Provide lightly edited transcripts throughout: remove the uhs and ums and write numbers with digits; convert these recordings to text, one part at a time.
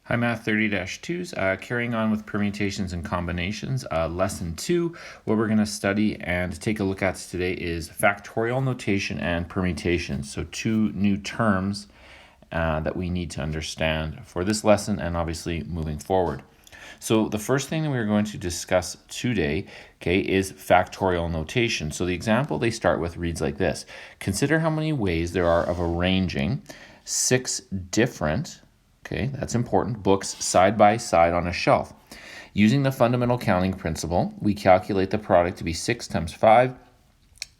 Hi, Math 30-2s, carrying on with permutations and combinations. Lesson 2, what we're going to study and take a look at today is factorial notation and permutations. So two new terms that we need to understand for this lesson and obviously moving forward. So the first thing that we're going to discuss today, is factorial notation. So the example they start with reads like this. Consider how many ways there are of arranging 6 different, that's important, books side by side on a shelf. Using the fundamental counting principle, we calculate the product to be 6 times 5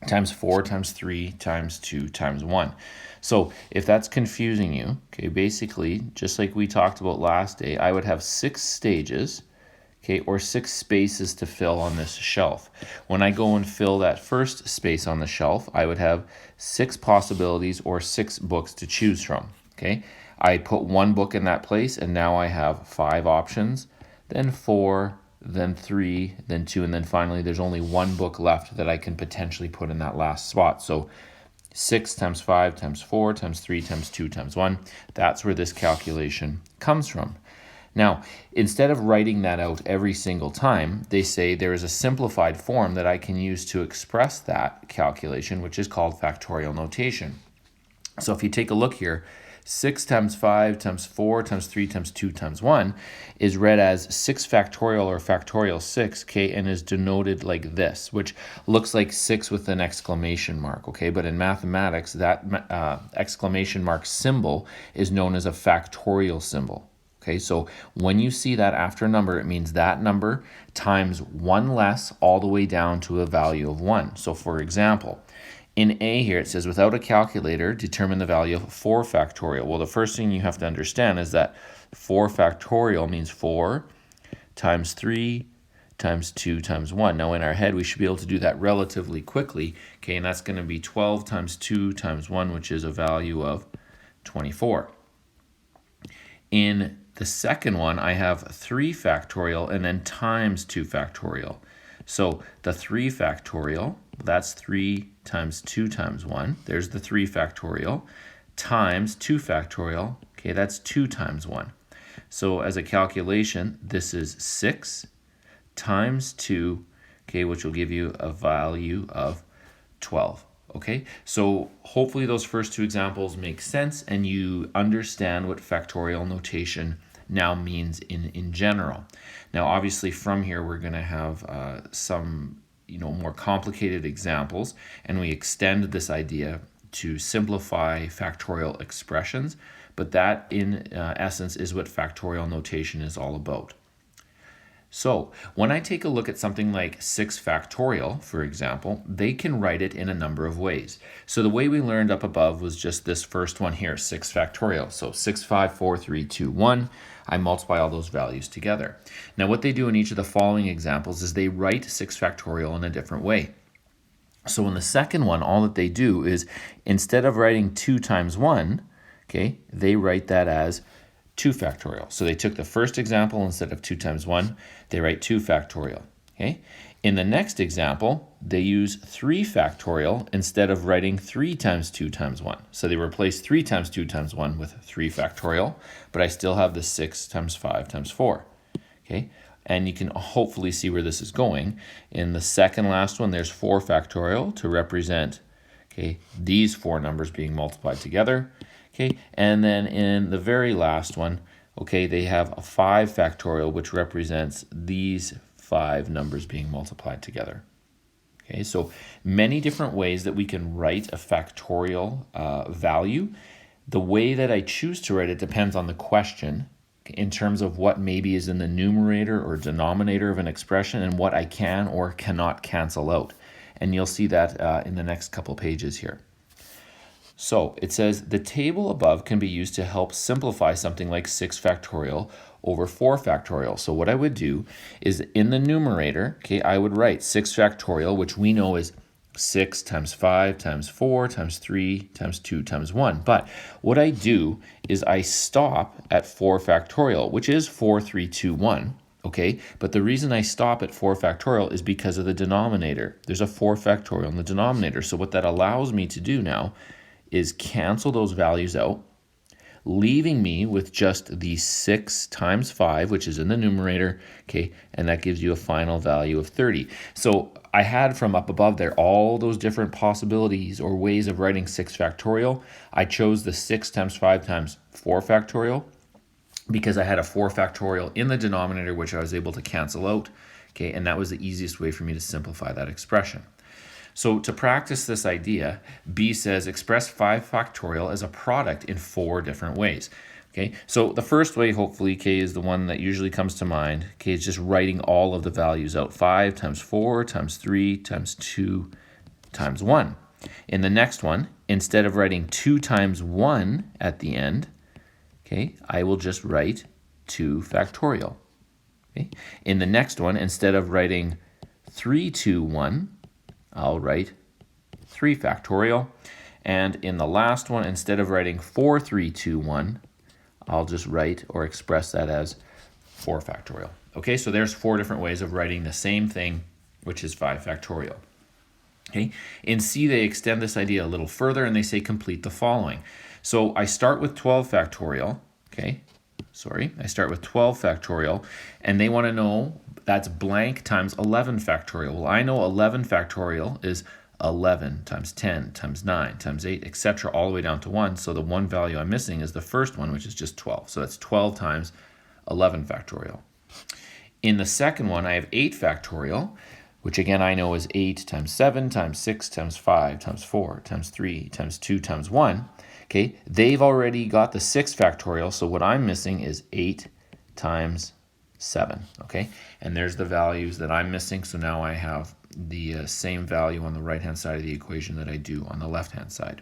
times 4 times 3 times 2 times 1. So if that's confusing you, basically, just like we talked about last day, I would have 6 stages, or 6 spaces to fill on this shelf. When I go and fill that first space on the shelf, I would have 6 possibilities or 6 books to choose from, I put 1 book in that place, and now I have 5 options, then 4, then 3, then 2, and then finally there's only 1 book left that I can potentially put in that last spot. So 6 times 5 times 4 times 3 times 2 times 1, that's where this calculation comes from. Now, instead of writing that out every single time, they say there is a simplified form that I can use to express that calculation, which is called factorial notation. So if you take a look here, 6 times 5 times 4 times 3 times 2 times 1 is read as 6 factorial or factorial 6, and is denoted like this, which looks like 6 with an exclamation mark, but in mathematics, that exclamation mark symbol is known as a factorial symbol. So when you see that after a number, it means that number times 1 less all the way down to a value of 1. So for example, in A here, it says, without a calculator, determine the value of 4 factorial. Well, the first thing you have to understand is that 4 factorial means 4 times 3 times 2 times 1. Now, in our head, we should be able to do that relatively quickly, and that's going to be 12 times 2 times 1, which is a value of 24. In the second one, I have 3 factorial and then times 2 factorial. So the 3 factorial, that's 3 times 2 times 1. There's the 3 factorial times 2 factorial. That's 2 times 1. So as a calculation, this is 6 times 2, which will give you a value of 12. So hopefully those first 2 examples make sense and you understand what factorial notation now means in general. Now, obviously, from here, we're going to have some more complicated examples, and we extend this idea to simplify factorial expressions, but that, in essence, is what factorial notation is all about. So when I take a look at something like 6 factorial, for example, they can write it in a number of ways. So the way we learned up above was just this first one here, 6 factorial. So 6, 5, 4, 3, 2, 1. I multiply all those values together. Now what they do in each of the following examples is they write 6 factorial in a different way. So in the second one, all that they do is instead of writing 2 times 1, they write that as 2 factorial. So they took the first example, instead of 2 times 1, they write 2 factorial. In the next example, they use 3 factorial instead of writing 3 times 2 times 1. So they replace 3 times 2 times 1 with 3 factorial, but I still have the 6 times 5 times 4. And you can hopefully see where this is going. In the second last one, there's 4 factorial to represent these 4 numbers being multiplied together. And then in the very last one, they have a 5 factorial, which represents these 5 numbers being multiplied together. So many different ways that we can write a factorial value. The way that I choose to write it depends on the question in terms of what maybe is in the numerator or denominator of an expression and what I can or cannot cancel out. And you'll see that in the next couple pages here. So it says the table above can be used to help simplify something like 6 factorial over 4 factorial. So what I would do is in the numerator, I would write 6 factorial, which we know is 6 times 5 times 4 times 3 times 2 times 1. But what I do is I stop at 4 factorial, which is 4, 3, 2, 1. But the reason I stop at 4 factorial is because of the denominator. There's a 4 factorial in the denominator. So what that allows me to do now is cancel those values out, leaving me with just the 6 times 5, which is in the numerator, okay, and that gives you a final value of 30. So I had from up above there all those different possibilities or ways of writing 6 factorial. I chose the 6 times 5 times 4 factorial because I had a 4 factorial in the denominator, which I was able to cancel out, okay, and that was the easiest way for me to simplify that expression. So to practice this idea, B says express 5 factorial as a product in 4 different ways. Okay, so the first way, hopefully, K, is the one that usually comes to mind. K is just writing all of the values out. 5 times 4 times 3 times 2 times 1. In the next one, instead of writing 2 times 1 at the end, okay, I will just write 2 factorial. Okay? In the next one, instead of writing 3, 2, 1, I'll write 3 factorial. And in the last one, instead of writing 4, 3, 2, 1, I'll just write or express that as 4 factorial. Okay, so there's 4 different ways of writing the same thing, which is 5 factorial. Okay, in C, they extend this idea a little further and they say complete the following. So I start with 12 factorial, okay, I start with 12 factorial, and they want to know that's blank times 11 factorial. Well, I know 11 factorial is 11 times 10 times 9 times 8, etc., all the way down to 1. So the one value I'm missing is the first one, which is just 12. So that's 12 times 11 factorial. In the second one, I have 8 factorial, which again I know is 8 times 7 times 6 times 5 times 4 times 3 times 2 times 1. Okay, they've already got the 6 factorial, so what I'm missing is 8 times 7. Okay, and there's the values that I'm missing, so now I have the same value on the right-hand side of the equation that I do on the left-hand side.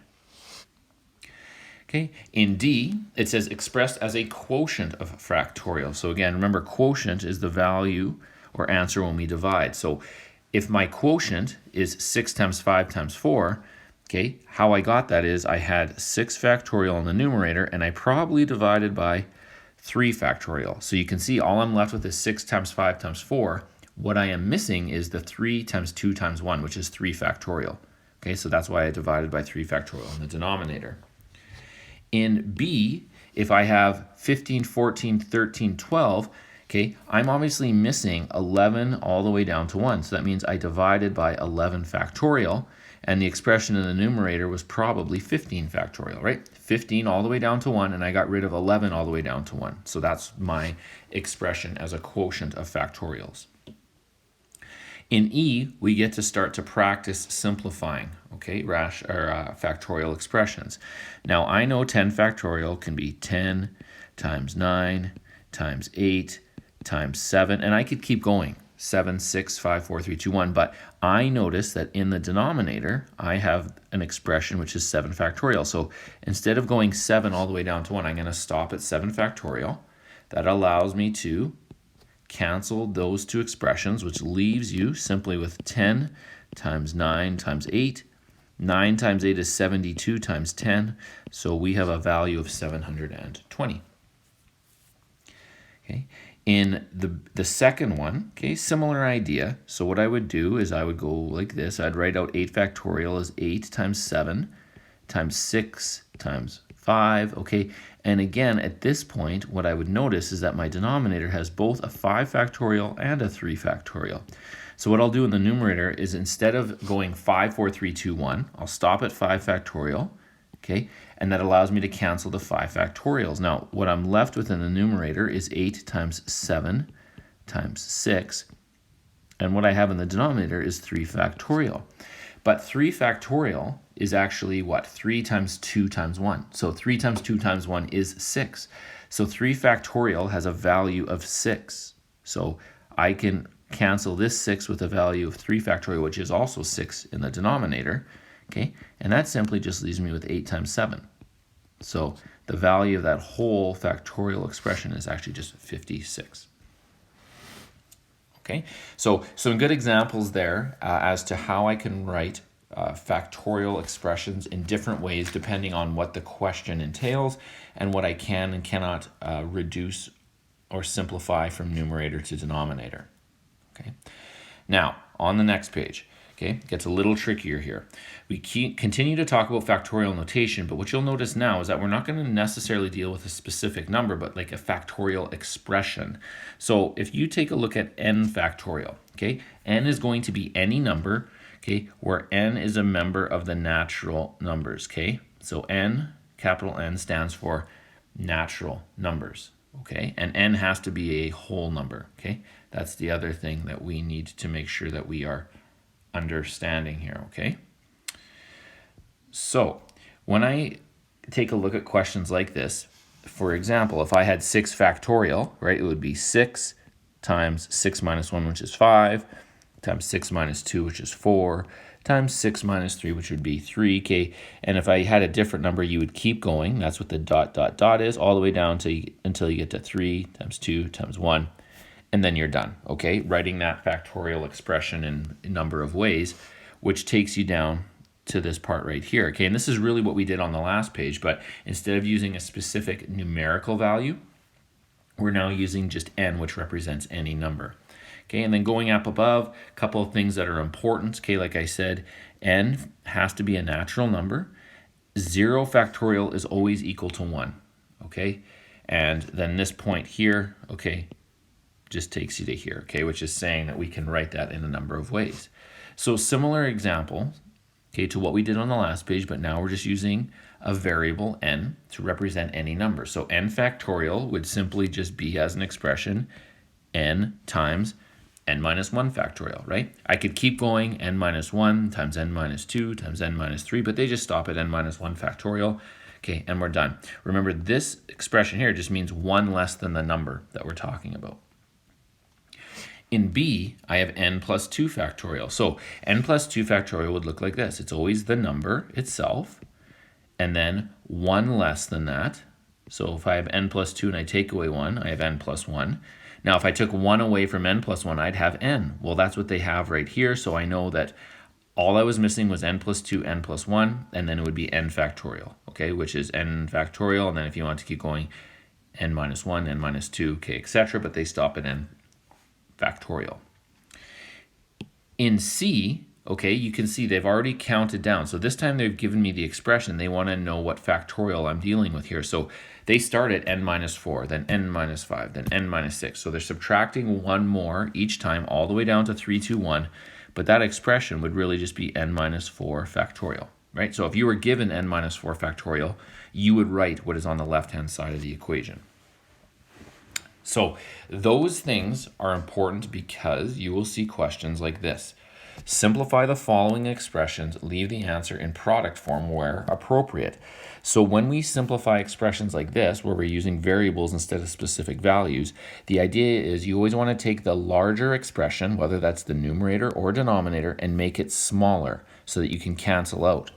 Okay, in D, it says expressed as a quotient of factorial. So again, remember, quotient is the value or answer when we divide. So if my quotient is 6 times 5 times 4, okay, how I got that is I had 6 factorial in the numerator, and I probably divided by 3 factorial. So you can see all I'm left with is 6 times 5 times 4. What I am missing is the 3 times 2 times 1, which is 3 factorial. Okay, so that's why I divided by 3 factorial in the denominator. In B, if I have 15, 14, 13, 12, okay, I'm obviously missing 11 all the way down to 1. So that means I divided by 11 factorial, and the expression in the numerator was probably 15 factorial, right? 15 all the way down to 1, and I got rid of 11 all the way down to 1. So that's my expression as a quotient of factorials. In E, we get to start to practice simplifying, okay, factorial expressions. Now, I know 10 factorial can be 10 times 9 times 8 times 7, and I could keep going. 7, 6, 5, 4, 3, 2, 1, but I notice that in the denominator, I have an expression which is 7 factorial. So instead of going 7 all the way down to 1, I'm going to stop at 7 factorial. That allows me to cancel those two expressions, which leaves you simply with 10 times 9 times 8. 9 times 8 is 72 times 10, so we have a value of 720. Okay. In the second one, okay, similar idea. So what I would do is I would go like this. I'd write out 8 factorial as 8 times 7 times 6 times 5, okay? And again, at this point, what I would notice is that my denominator has both a 5 factorial and a 3 factorial. So what I'll do in the numerator is instead of going 5, 4, 3, 2, 1, I'll stop at 5 factorial, okay? And that allows me to cancel the 5 factorials. Now, what I'm left with in the numerator is 8 times 7 times 6. And what I have in the denominator is 3 factorial. But 3 factorial is actually what? 3 times 2 times 1. So 3 times 2 times 1 is 6. So 3 factorial has a value of 6. So I can cancel this 6 with a value of 3 factorial, which is also 6 in the denominator. Okay, and that simply just leaves me with 8 times 7. So the value of that whole factorial expression is actually just 56. Okay, so some good examples there as to how I can write factorial expressions in different ways depending on what the question entails and what I can and cannot reduce or simplify from numerator to denominator. Okay, now on the next page. Okay, it gets a little trickier here. We continue to talk about factorial notation, but what you'll notice now is that we're not going to necessarily deal with a specific number, but like a factorial expression. So if you take a look at n factorial, okay, n is going to be any number, okay, where n is a member of the natural numbers, okay? So n, capital N, stands for natural numbers, okay? And n has to be a whole number, okay? That's the other thing that we need to make sure that we are understanding here, okay? So when I take a look at questions like this, for example, if I had 6 factorial, right, it would be 6 times 6 minus 1, which is 5, times 6 minus 2, which is 4, times 6 minus 3, which would be 3, okay? And if I had a different number, you would keep going. That's what the dot, dot, dot is, all the way down to until you get to 3 times 2 times 1, and then you're done, okay? Writing that factorial expression in a number of ways, which takes you down to this part right here, okay? And this is really what we did on the last page, but instead of using a specific numerical value, we're now using just n, which represents any number. Okay, and then going up above, a couple of things that are important. Okay, like I said, n has to be a natural number. 0 factorial is always equal to 1, okay? And then this point here, okay, just takes you to here, okay, which is saying that we can write that in a number of ways. So similar example, okay, to what we did on the last page, but now we're just using a variable n to represent any number. So n factorial would simply just be as an expression n times n minus 1 factorial, right? I could keep going, n minus 1 times n minus 2 times n minus 3, but they just stop at n minus 1 factorial. Okay, and we're done. Remember, this expression here just means 1 less than the number that we're talking about. In B, I have n plus 2 factorial. So n plus 2 factorial would look like this. It's always the number itself, and then 1 less than that. So if I have n plus 2 and I take away 1, I have n plus 1. Now, if I took 1 away from n plus 1, I'd have n. Well, that's what they have right here, so I know that all I was missing was n plus 2, n plus 1, and then it would be n factorial, okay, which is n factorial, and then if you want to keep going, n minus 1, n minus 2, okay, etc., but they stop at n factorial. In C, okay, you can see they've already counted down. So this time they've given me the expression. They want to know what factorial I'm dealing with here. So they start at n minus 4, then n minus 5, then n minus 6. So they're subtracting 1 more each time all the way down to 3, 2, 1. But that expression would really just be n minus 4 factorial, right? So if you were given n minus 4 factorial, you would write what is on the left-hand side of the equation. So those things are important because you will see questions like this. Simplify the following expressions, leave the answer in product form where appropriate. So when we simplify expressions like this, where we're using variables instead of specific values, the idea is you always want to take the larger expression, whether that's the numerator or denominator, and make it smaller so that you can cancel out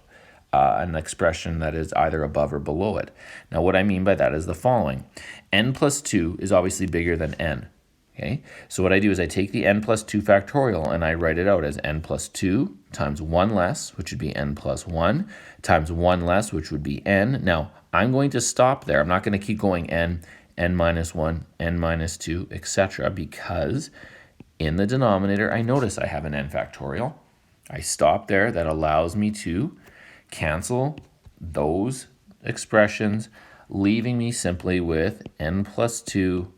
an expression that is either above or below it. Now what I mean by that is the following. N plus 2 is obviously bigger than n. Okay, so what I do is I take the n plus 2 factorial and I write it out as n plus 2 times 1 less, which would be n plus 1, times 1 less, which would be n. Now, I'm going to stop there. I'm not going to keep going n minus 1, n minus 2, etc. because in the denominator, I notice I have an n factorial. I stop there. That allows me to cancel those expressions, leaving me simply with n plus 2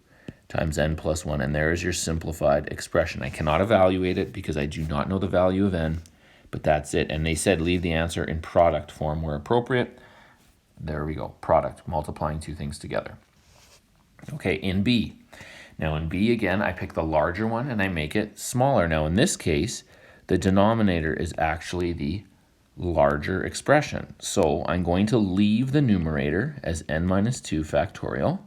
times n plus 1, and there is your simplified expression. I cannot evaluate it because I do not know the value of n, but that's it. And they said leave the answer in product form where appropriate. There we go, product, multiplying two things together. Okay, in B. Now in B, again, I pick the larger one and I make it smaller. Now in this case, the denominator is actually the larger expression. So I'm going to leave the numerator as n minus 2 factorial.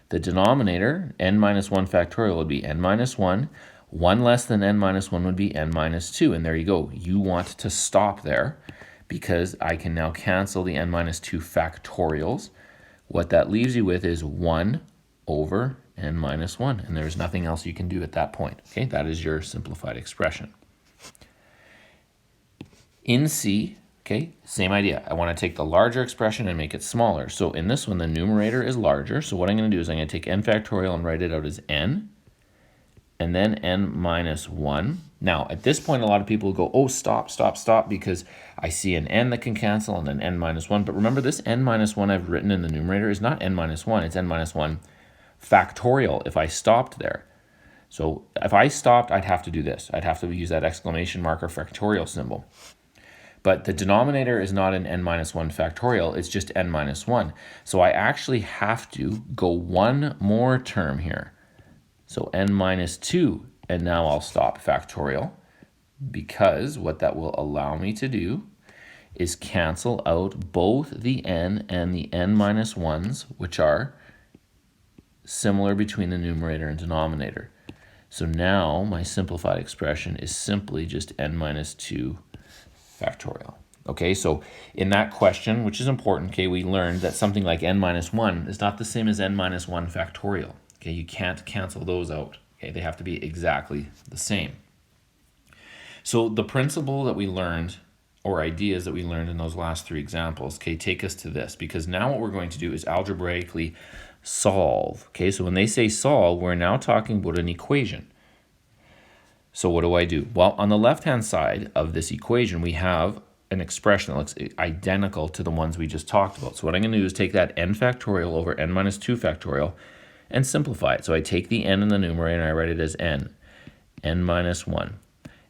The denominator, n minus 1 factorial, would be n minus 1. 1 less than n minus 1 would be n minus 2. And there you go. You want to stop there because I can now cancel the n minus 2 factorials. What that leaves you with is 1 over n minus 1. And there's nothing else you can do at that point. Okay, that is your simplified expression. In C, okay, same idea. I want to take the larger expression and make it smaller. So in this one, the numerator is larger. So what I'm going to do is I'm going to take n factorial and write it out as n. and then n minus 1. Now, at this point, a lot of people go, oh, stop, stop, stop, because I see an n that can cancel and then n minus 1. But remember, this n minus 1 I've written in the numerator is not n minus 1. It's n minus 1 factorial if I stopped there. So if I stopped, I'd have to do this. I'd have to use that exclamation mark or factorial symbol. But the denominator is not an n minus 1 factorial. It's just n minus 1. So I actually have to go one more term here. So n minus 2, and now I'll stop factorial, because what that will allow me to do is cancel out both the n and the n minus 1s, which are similar between the numerator and denominator. So now my simplified expression is simply just n minus 2 factorial. Okay, so in that question, which is important, okay, we learned that something like n minus 1 is not the same as n minus 1 factorial. Okay, you can't cancel those out. Okay, they have to be exactly the same. So the principle that we learned, or ideas that we learned in those last three examples, okay, take us to this, because now what we're going to do is algebraically solve. Okay, so when they say solve, we're now talking about an equation. So what do? Well, on the left-hand side of this equation, we have an expression that looks identical to the ones we just talked about. So what I'm going to do is take that n factorial over n minus 2 factorial and simplify it. So I take the n in the numerator and I write it as n minus 1,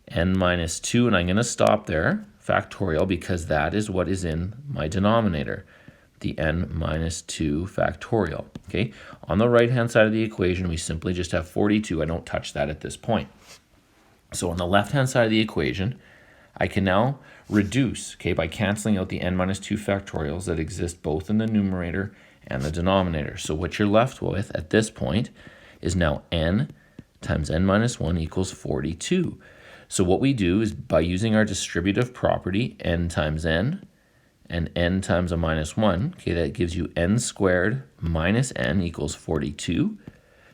n minus 2, and I'm going to stop there, factorial, because that is what is in my denominator, the n minus 2 factorial. Okay, on the right-hand side of the equation, we simply just have 42. I don't touch that at this point. So on the left-hand side of the equation, I can now reduce, okay, by canceling out the n minus 2 factorials that exist both in the numerator and the denominator. So what you're left with at this point is now n times n minus 1 equals 42. So what we do is, by using our distributive property, n times n and n times a minus 1, okay, that gives you n squared minus n equals 42.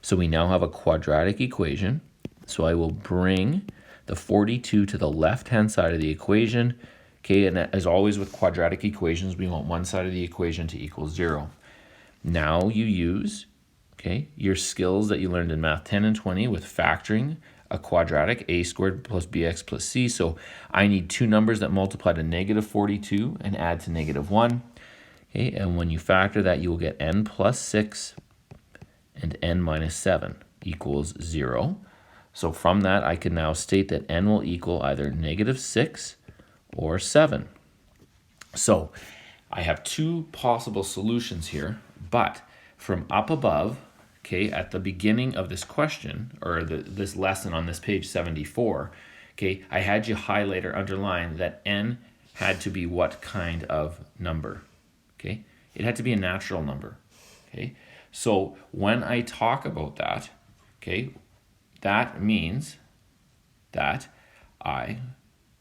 So we now have a quadratic equation. So I will bring the 42 to the left-hand side of the equation. Okay, and as always with quadratic equations, we want one side of the equation to equal 0. Now you use, okay, your skills that you learned in Math 10 and 20 with factoring a quadratic, a squared plus bx plus c. So I need two numbers that multiply to negative 42 and add to negative 1. Okay, and when you factor that, you will get n plus 6 and n minus 7 equals 0. So from that, I can now state that n will equal either negative 6 or 7. So I have two possible solutions here, but from up above, okay, at the beginning of this question, or this lesson on this page 74, okay, I had you highlight or underline that n had to be what kind of number, okay? It had to be a natural number, okay? So when I talk about that, okay, that means that I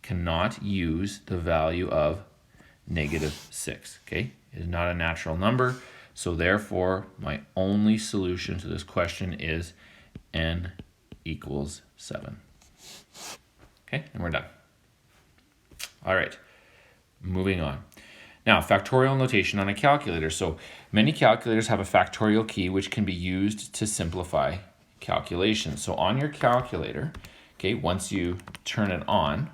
cannot use the value of negative 6, okay? It is not a natural number, so therefore my only solution to this question is n equals 7. Okay, and we're done. All right, moving on. Now, factorial notation on a calculator. So many calculators have a factorial key which can be used to simplify calculations. So on your calculator, okay, once you turn it on,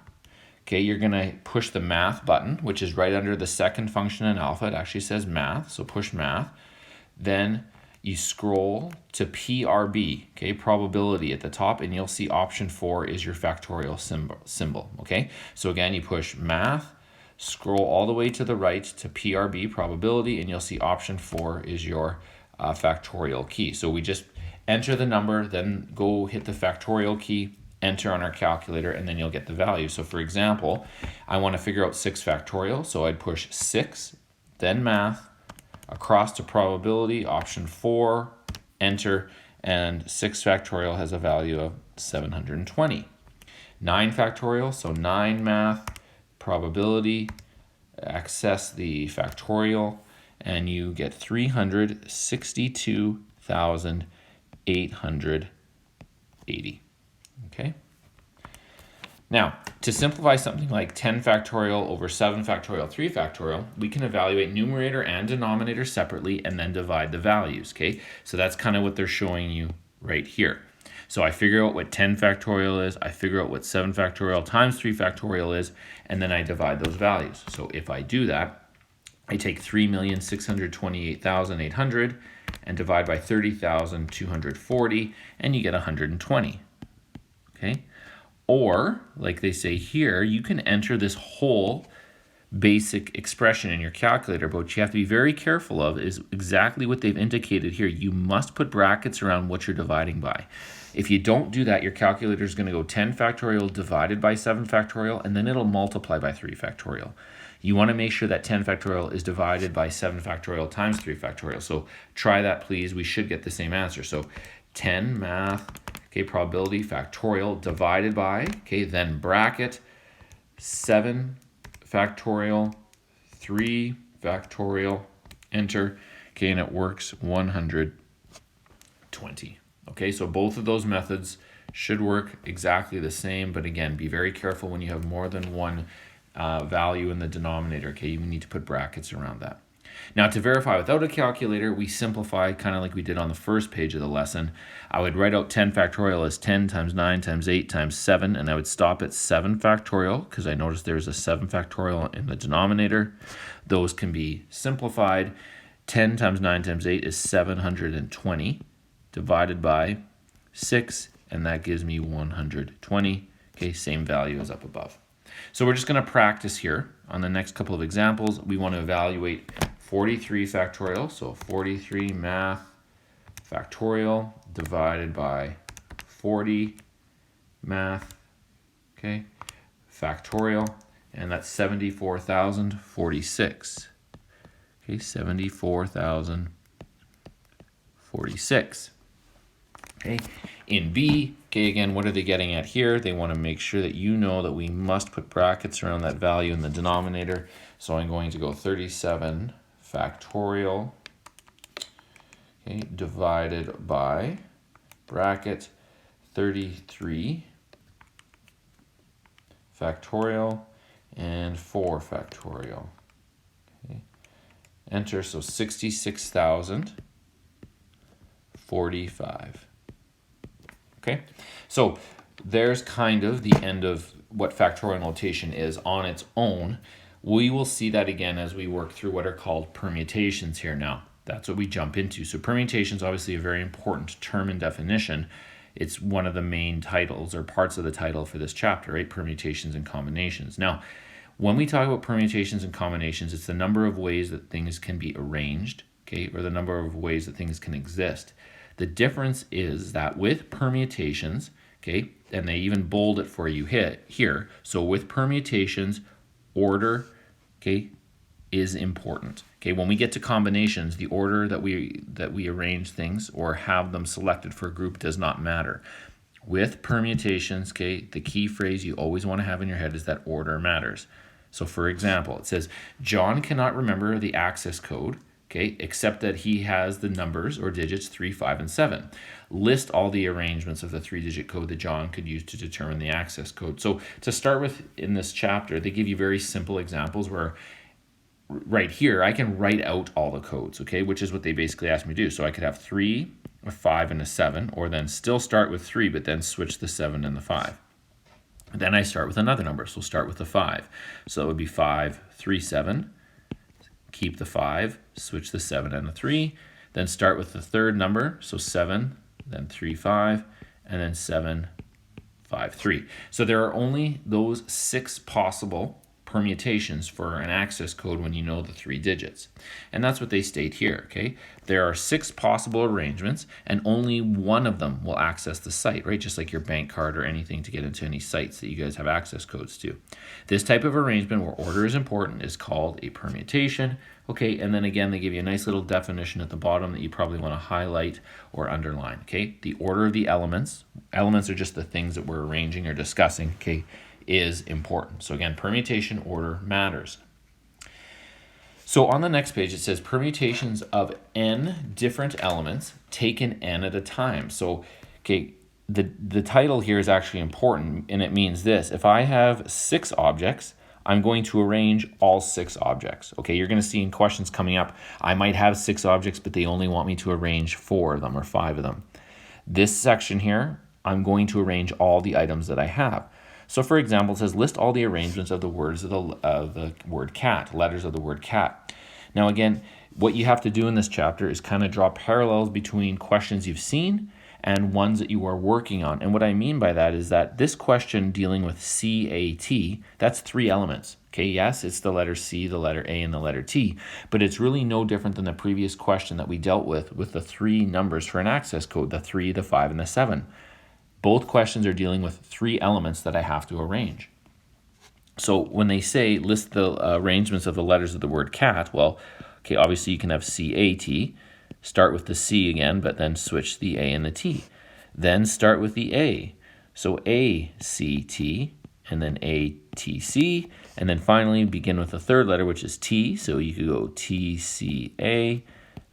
okay, you're going to push the math button, which is right under the second function in alpha. It actually says math, so push math. Then you scroll to PRB, okay, probability at the top, and you'll see option 4 is your factorial symbol, okay? So again, you push math, scroll all the way to the right to PRB, probability, and you'll see option 4 is your factorial key. So we just enter the number, then go hit the factorial key, enter on our calculator, and then you'll get the value. So for example, I want to figure out 6 factorial, so I'd push 6, then math, across to probability, option 4, enter, and 6 factorial has a value of 720. 9 factorial, so 9 math, probability, access the factorial, and you get 362,880. Okay? Now, to simplify something like 10 factorial over 7 factorial, 3 factorial, we can evaluate numerator and denominator separately and then divide the values, okay? So that's kind of what they're showing you right here. So I figure out what 10 factorial is, I figure out what 7 factorial times 3 factorial is, and then I divide those values. So if I do that, I take 3,628,800 and divide by 30,240, and you get 120. Okay? Or, like they say here, you can enter this whole basic expression in your calculator, but what you have to be very careful of is exactly what they've indicated here. You must put brackets around what you're dividing by. If you don't do that, your calculator is going to go 10 factorial divided by 7 factorial, and then it'll multiply by 3 factorial. You want to make sure that 10 factorial is divided by 7 factorial times 3 factorial. So try that, please. We should get the same answer. So 10 math, okay, probability factorial divided by, okay, then bracket 7 factorial, 3 factorial, enter, okay, and it works 120. Okay, so both of those methods should work exactly the same, but again, be very careful when you have more than one value in the denominator, okay? You need to put brackets around that. Now, to verify without a calculator, we simplify kind of like we did on the first page of the lesson. I would write out 10 factorial as 10 times 9 times 8 times 7, and I would stop at 7 factorial because I noticed there's a 7 factorial in the denominator. Those can be simplified. 10 times 9 times 8 is 720 divided by 6, and that gives me 120. Okay, same value as up above. So we're just going to practice here on the next couple of examples. We want to evaluate 43 factorial, so 43 math factorial divided by 40 math, okay, factorial, and that's 74,046. Okay, 74,046. Okay, in B, okay, again, what are they getting at here? They want to make sure that you know that we must put brackets around that value in the denominator. So I'm going to go 37 factorial, okay, divided by bracket 33 factorial and 4 factorial. Okay. Enter, so 66,045. Okay, so there's kind of the end of what factorial notation is on its own. We will see that again as we work through what are called permutations here now. That's what we jump into. So permutations, obviously a very important term and definition. It's one of the main titles or parts of the title for this chapter, right? Permutations and combinations. Now, when we talk about permutations and combinations, it's the number of ways that things can be arranged, okay, or the number of ways that things can exist. The difference is that with permutations, okay, and they even bold it for you here. So with permutations, order, okay, is important. Okay, when we get to combinations, the order that we arrange things or have them selected for a group does not matter. With permutations, okay, the key phrase you always want to have in your head is that order matters. So for example, it says, John cannot remember the access code, okay, except that he has the numbers or digits 3, 5, and 7. List all the arrangements of the 3-digit code that John could use to determine the access code. So to start with in this chapter, they give you very simple examples where right here, I can write out all the codes, okay, which is what they basically asked me to do. So I could have 3, a 5, and a 7, or then still start with 3, but then switch the 7 and the 5. Then I start with another number, so start with the 5. So it would be 5, 3, 7. Keep the 5, switch the 7 and the 3, then start with the third number, so 7, then 3, 5, and then 7, 5, 3. So there are only those 6 possible permutations for an access code when you know the 3 digits. And that's what they state here, okay? There are 6 possible arrangements, and only one of them will access the site, right? Just like your bank card or anything to get into any sites that you guys have access codes to. This type of arrangement where order is important is called a permutation, okay? And then again, they give you a nice little definition at the bottom that you probably want to highlight or underline, okay? The order of the elements are just the things that we're arranging or discussing, okay, is important. So again, permutation order matters. So on the next page, it says permutations of n different elements taken n at a time. So, okay, the title here is actually important, and it means this. If I have 6 objects, I'm going to arrange all 6 objects. Okay, you're going to see in questions coming up, I might have 6 objects, but they only want me to arrange 4 of them or 5 of them. This section here, I'm going to arrange all the items that I have. So for example, it says list all the arrangements of the words of the word cat, letters of the word cat. Now again, what you have to do in this chapter is kind of draw parallels between questions you've seen and ones that you are working on. And what I mean by that is that this question dealing with CAT, that's 3 elements. Okay, yes, it's the letter C, the letter A, and the letter T, but it's really no different than the previous question that we dealt with the 3 numbers for an access code, the 3, the 5, and the 7. Both questions are dealing with 3 elements that I have to arrange. So when they say list the arrangements of the letters of the word cat, well, okay, obviously you can have CAT, start with the C again, but then switch the A and the T. Then start with the A. So ACT, and then ATC, and then finally begin with the third letter, which is T. So you could go TCA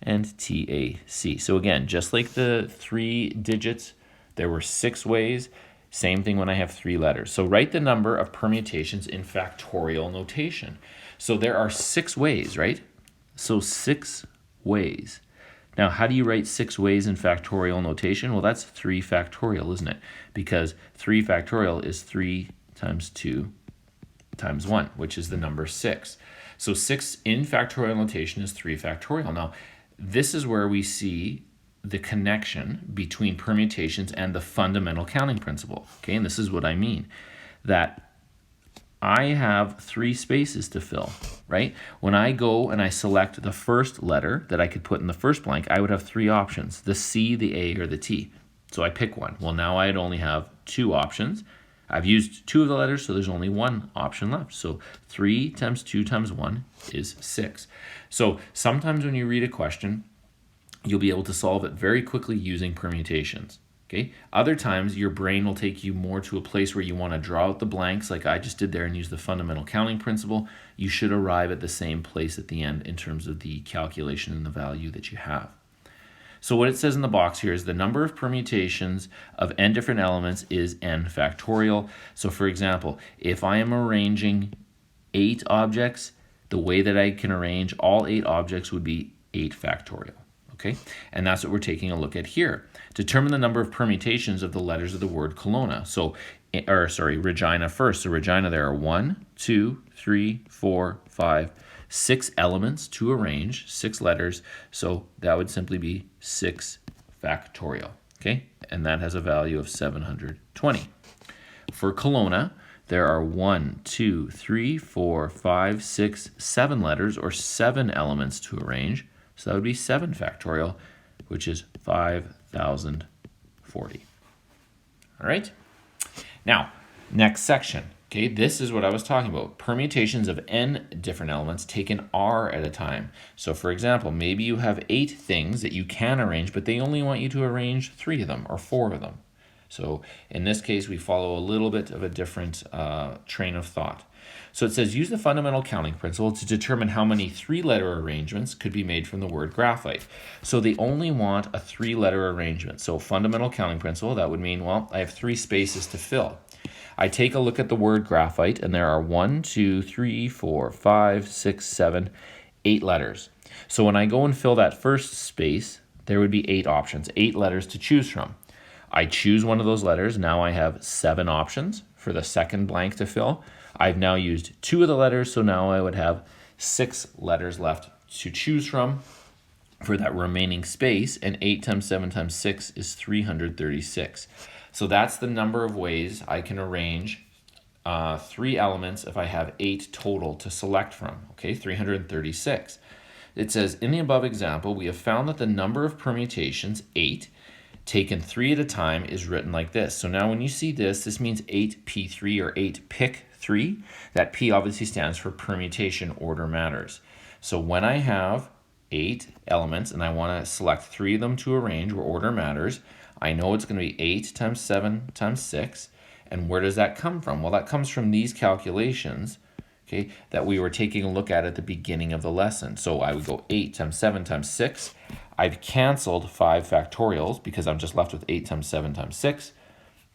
and TAC. So again, just like the 3 digits, there were 6 ways. Same thing when I have 3 letters. So write the number of permutations in factorial notation. So there are 6 ways, right? So 6 ways. Now, how do you write 6 ways in factorial notation? Well, that's 3 factorial, isn't it? Because 3 factorial is 3 times 2 times 1, which is the number 6. So 6 in factorial notation is 3 factorial. Now, this is where we see the connection between permutations and the fundamental counting principle. Okay, and this is what I mean. That I have 3 spaces to fill, right? When I go and I select the first letter that I could put in the first blank, I would have 3 options, the C, the A, or the T. So I pick one. Well, now I'd only have 2 options. I've used 2 of the letters, so there's only 1 option left. So 3 times 2 times 1 is 6. So sometimes when you read a question, you'll be able to solve it very quickly using permutations. Okay? Other times, your brain will take you more to a place where you want to draw out the blanks, like I just did there, and use the fundamental counting principle. You should arrive at the same place at the end in terms of the calculation and the value that you have. So what it says in the box here is the number of permutations of n different elements is n factorial. So for example, if I am arranging 8 objects, the way that I can arrange all 8 objects would be 8 factorial. Okay, and that's what we're taking a look at here. Determine the number of permutations of the letters of the word Kelowna. So, Regina first. So Regina, there are 1, 2, 3, 4, 5, 6 elements to arrange, 6 letters. So that would simply be 6 factorial. Okay, and that has a value of 720. For Kelowna, there are 1, 2, 3, 4, 5, 6, 7 letters or 7 elements to arrange. So that would be 7 factorial, which is 5,040. All right. Now, next section. Okay, this is what I was talking about. Permutations of n different elements taken r at a time. So for example, maybe you have 8 things that you can arrange, but they only want you to arrange 3 of them or 4 of them. So in this case, we follow a little bit of a different train of thought. So it says use the fundamental counting principle to determine how many 3-letter arrangements could be made from the word graphite. So they only want a 3-letter arrangement. So fundamental counting principle, that would mean, well, I have 3 spaces to fill. I take a look at the word graphite, and there are 1, 2, 3, 4, 5, 6, 7, 8 letters. So when I go and fill that first space, there would be 8 options, 8 letters to choose from. I choose one of those letters. Now I have 7 options for the second blank to fill. I've now used 2 of the letters, so now I would have 6 letters left to choose from for that remaining space, and 8 times 7 times 6 is 336. So that's the number of ways I can arrange 3 elements if I have 8 total to select from, okay, 336. It says, in the above example, we have found that the number of permutations, 8, taken 3 at a time is written like this. So now when you see this, this means 8p3 or 8 pick 3. That P obviously stands for permutation order matters. So when I have 8 elements and I want to select 3 of them to arrange where order matters, I know it's going to be 8 times 7 times 6. And where does that come from? Well, that comes from these calculations, okay, that we were taking a look at the beginning of the lesson. So I would go 8 times 7 times 6. I've canceled 5 factorials because I'm just left with 8 times 7 times 6.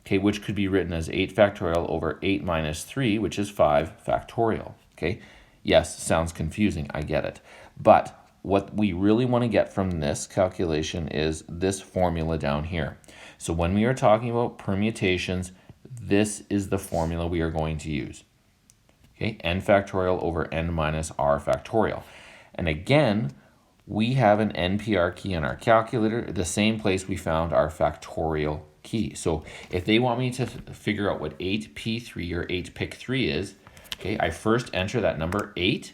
Okay, which could be written as 8 factorial over 8 minus 3, which is 5 factorial, okay? Yes, sounds confusing, I get it. But what we really want to get from this calculation is this formula down here. So when we are talking about permutations, this is the formula we are going to use. Okay, n factorial over n minus r factorial. And again, we have an NPR key in our calculator, the same place we found our factorial key. So if they want me to figure out what 8p3 or 8pic3 is, okay, I first enter that number 8,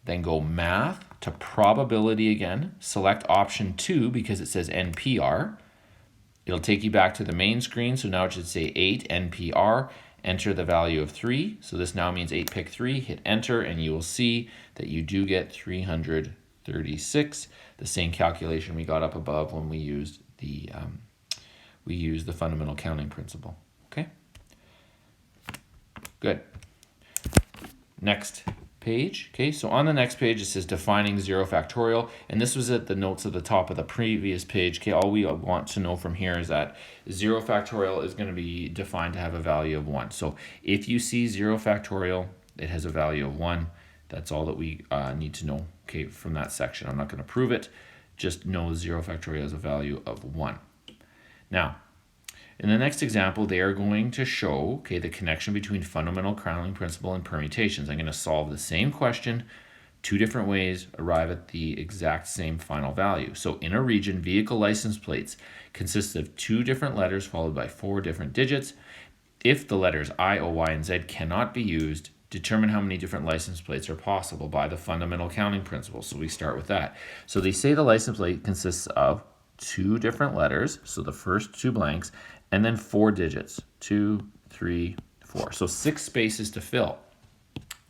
then go math to probability again, select option 2 because it says NPR. It'll take you back to the main screen, so now it should say 8 NPR, enter the value of 3. So this now means 8pic3, hit enter, and you will see that you do get 336, the same calculation we got up above when we used the fundamental counting principle. Okay, good. Next page. Okay, so on the next page it says defining 0 factorial, and this was at the notes at the top of the previous page. Okay, all we want to know from here is that 0 factorial is going to be defined to have a value of 1. So if you see 0 factorial, it has a value of 1. That's all that we need to know, okay, from that section. I'm not going to prove it, just know 0 factorial has a value of 1. Now, in the next example, they are going to show, okay, the connection between fundamental counting principle and permutations. I'm going to solve the same question, 2 different ways, arrive at the exact same final value. So in a region, vehicle license plates consist of 2 different letters followed by 4 different digits. If the letters I, O, Y, and Z cannot be used, determine how many different license plates are possible by the fundamental counting principle. So we start with that. So they say the license plate consists of 2 different letters, so the first 2 blanks, and then 4 digits, 2, 3, 4. So 6 spaces to fill.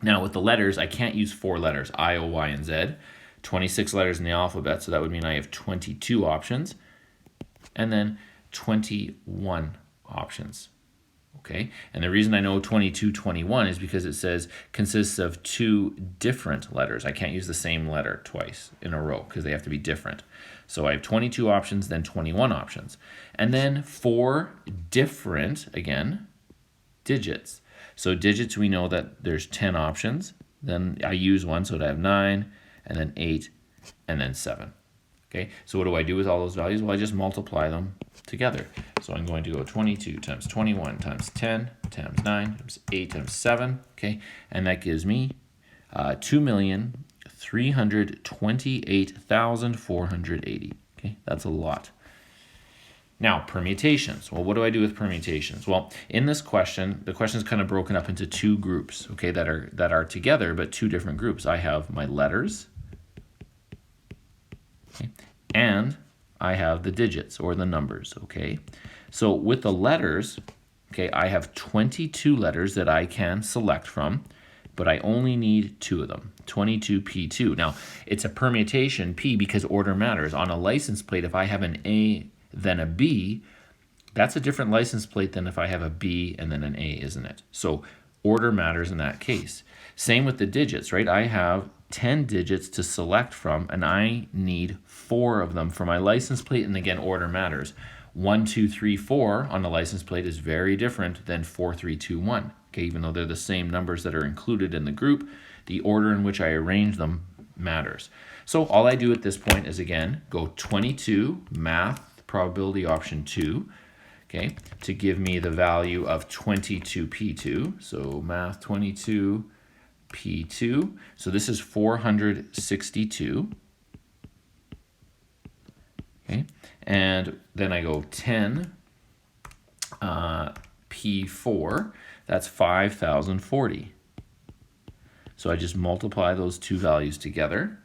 Now with the letters, I can't use 4 letters, I, O, Y, and Z. 26 letters in the alphabet, so that would mean I have 22 options, and then 21 options. Okay, and the reason I know 22, 21 is because it says consists of 2 different letters. I can't use the same letter twice in a row because they have to be different. So I have 22 options, then 21 options. And then 4 different, again, digits. So digits, we know that there's 10 options. Then I use 1, so I have 9, and then 8, and then 7. Okay, so what do I do with all those values? Well, I just multiply them together. So I'm going to go 22 times 21 times 10 times 9 times 8 times 7, okay? And that gives me 2,328,480, okay? That's a lot. Now, permutations. Well, what do I do with permutations? Well, in this question, the question is kind of broken up into 2 groups, okay, that are together, but 2 different groups. I have my letters, okay, and I have the digits or the numbers, okay? So with the letters, okay, I have 22 letters that I can select from, but I only need 2 of them, 22P2. Now, it's a permutation P because order matters. On a license plate, if I have an A then a B, that's a different license plate than if I have a B and then an A, isn't it? So order matters in that case. Same with the digits, right? I have 10 digits to select from, and I need 4 of them for my license plate, and again, order matters. 1, 2, 3, 4 on the license plate is very different than 4, 3, 2, 1. Okay, even though they're the same numbers that are included in the group, the order in which I arrange them matters. So all I do at this point is, again, go 22, math, probability option 2, okay, to give me the value of 22P2. So math 22P2. So this is 462. Okay, and then I go 10 P4. That's 5,040. So I just multiply those 2 values together.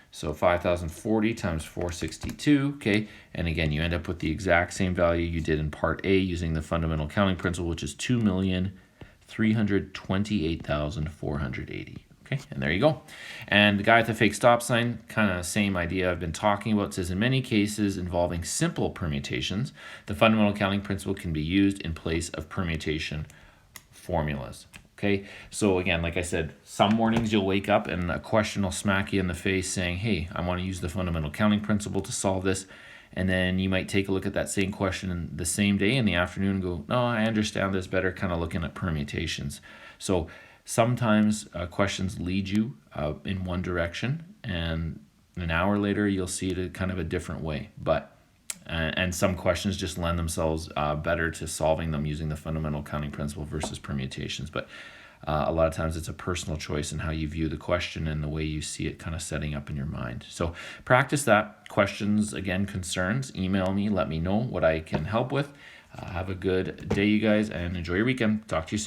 So 5,040 times 462, okay? And again, you end up with the exact same value you did in part A using the fundamental counting principle, which is 2,328,480. Okay, and there you go. And the guy with the fake stop sign, kind of same idea I've been talking about, says in many cases involving simple permutations, the fundamental counting principle can be used in place of permutation formulas. Okay, so again, like I said, some mornings you'll wake up and a question will smack you in the face saying, hey, I want to use the fundamental counting principle to solve this. And then you might take a look at that same question the same day in the afternoon and go, no, I understand this better, kind of looking at permutations. So sometimes questions lead you in one direction, and an hour later you'll see it kind of a different way. But And some questions just lend themselves better to solving them using the fundamental counting principle versus permutations. But a lot of times it's a personal choice in how you view the question and the way you see it kind of setting up in your mind. So practice that. Questions, again, concerns, email me, let me know what I can help with. Have a good day, you guys, and enjoy your weekend. Talk to you soon.